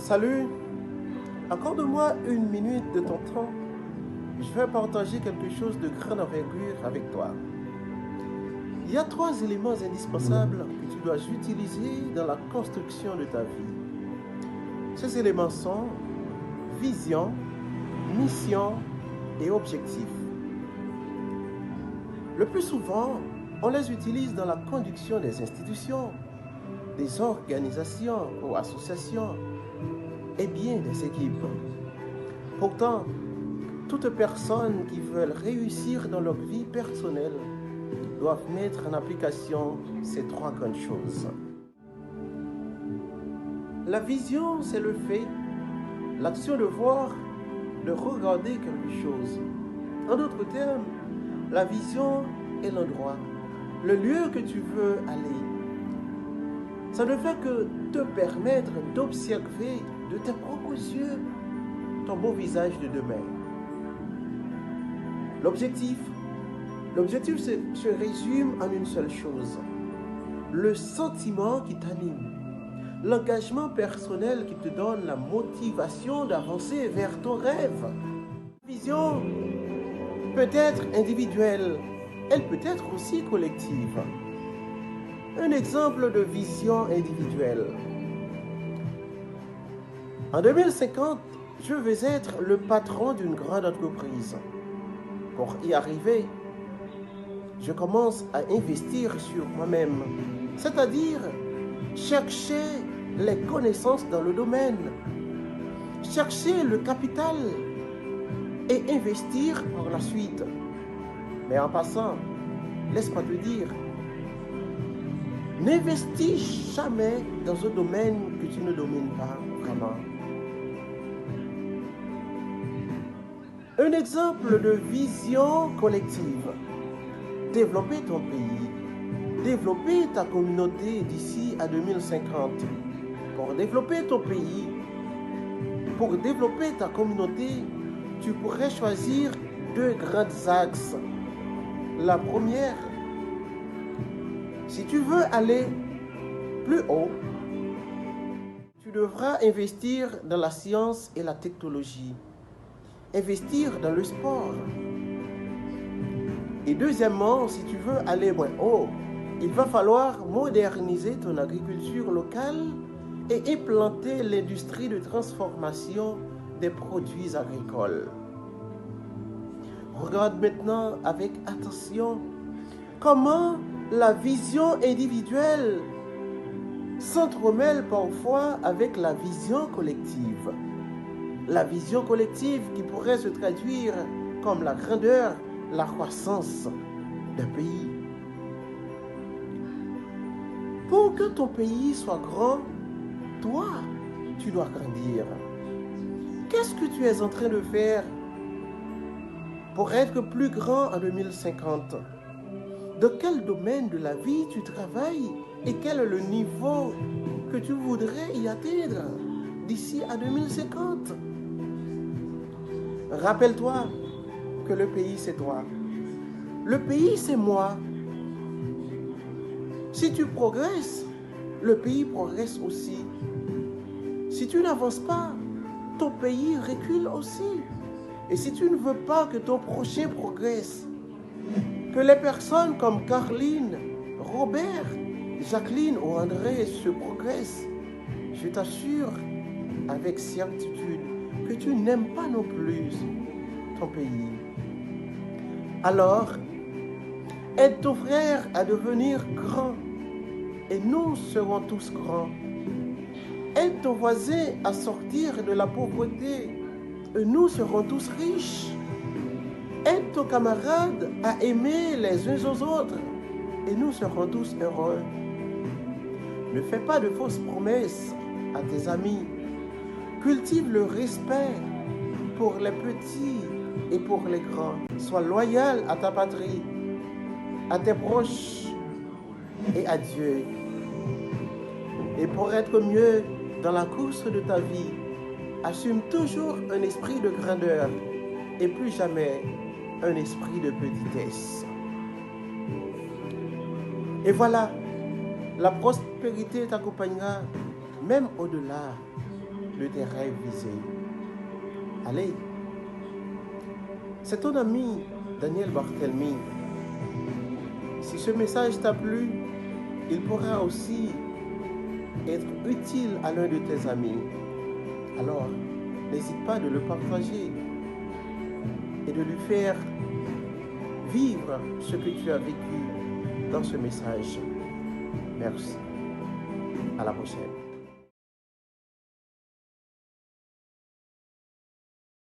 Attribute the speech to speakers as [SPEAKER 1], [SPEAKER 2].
[SPEAKER 1] Salut, accorde-moi une minute de ton temps. Je vais partager quelque chose de grande envergure avec toi. Il y a 3 éléments indispensables que tu dois utiliser dans la construction de ta vie. Ces éléments sont vision, mission et objectif. Le plus souvent, on les utilise dans la conduction des institutions, des organisations ou associations et bien des équipes. Pourtant, toutes personnes qui veulent réussir dans leur vie personnelle doivent mettre en application ces 3 grandes choses. La vision, c'est le fait, l'action de voir, de regarder quelque chose. En d'autres termes, la vision est l'endroit, le lieu que tu veux aller. Ça ne fait que te permettre d'observer de tes propres yeux ton beau visage de demain. L'objectif se résume en une seule chose, le sentiment qui t'anime, l'engagement personnel qui te donne la motivation d'avancer vers ton rêve. La vision peut être individuelle, elle peut être aussi collective. Un exemple de vision individuelle. En 2050, je veux être le patron d'une grande entreprise. Pour y arriver, je commence à investir sur moi-même, c'est-à-dire chercher les connaissances dans le domaine, chercher le capital et investir par la suite. Mais en passant, laisse-moi te dire, n'investis jamais dans un domaine que tu ne domines pas vraiment. Un exemple de vision collective. Développer ton pays, développer ta communauté d'ici à 2050. Pour développer ton pays, pour développer ta communauté, tu pourrais choisir 2 grands axes. La première, si tu veux aller plus haut, tu devras investir dans la science et la technologie, investir dans le sport. Et deuxièmement, si tu veux aller moins haut, il va falloir moderniser ton agriculture locale et implanter l'industrie de transformation des produits agricoles. Regarde maintenant avec attention comment la vision individuelle s'entremêle parfois avec la vision collective. La vision collective qui pourrait se traduire comme la grandeur, la croissance d'un pays. Pour que ton pays soit grand, toi, tu dois grandir. Qu'est-ce que tu es en train de faire pour être plus grand en 2050? Dans quel domaine de la vie tu travailles et quel est le niveau que tu voudrais y atteindre d'ici à 2050? Rappelle-toi que le pays c'est toi. Le pays c'est moi. Si tu progresses, le pays progresse aussi. Si tu n'avances pas, ton pays recule aussi. Et si tu ne veux pas que ton prochain progresse, que les personnes comme Caroline, Robert, Jacqueline ou André se progressent, je t'assure avec certitude que tu n'aimes pas non plus ton pays. Alors, aide ton frère à devenir grand et nous serons tous grands. Aide ton voisin à sortir de la pauvreté et nous serons tous riches. Aide ton camarade à aimer les uns aux autres et nous serons tous heureux. Ne fais pas de fausses promesses à tes amis. Cultive le respect pour les petits et pour les grands. Sois loyal à ta patrie, à tes proches et à Dieu. Et pour être mieux dans la course de ta vie, assume toujours un esprit de grandeur et plus jamais un esprit de petitesse. Et voilà, la prospérité t'accompagnera même au-delà de tes rêves visés. Allez, c'est ton ami Daniel Barthélemy. Si ce message t'a plu, il pourra aussi être utile à l'un de tes amis. Alors, n'hésite pas de le partager et de lui faire vivre ce que tu as vécu dans ce message. Merci. À la prochaine.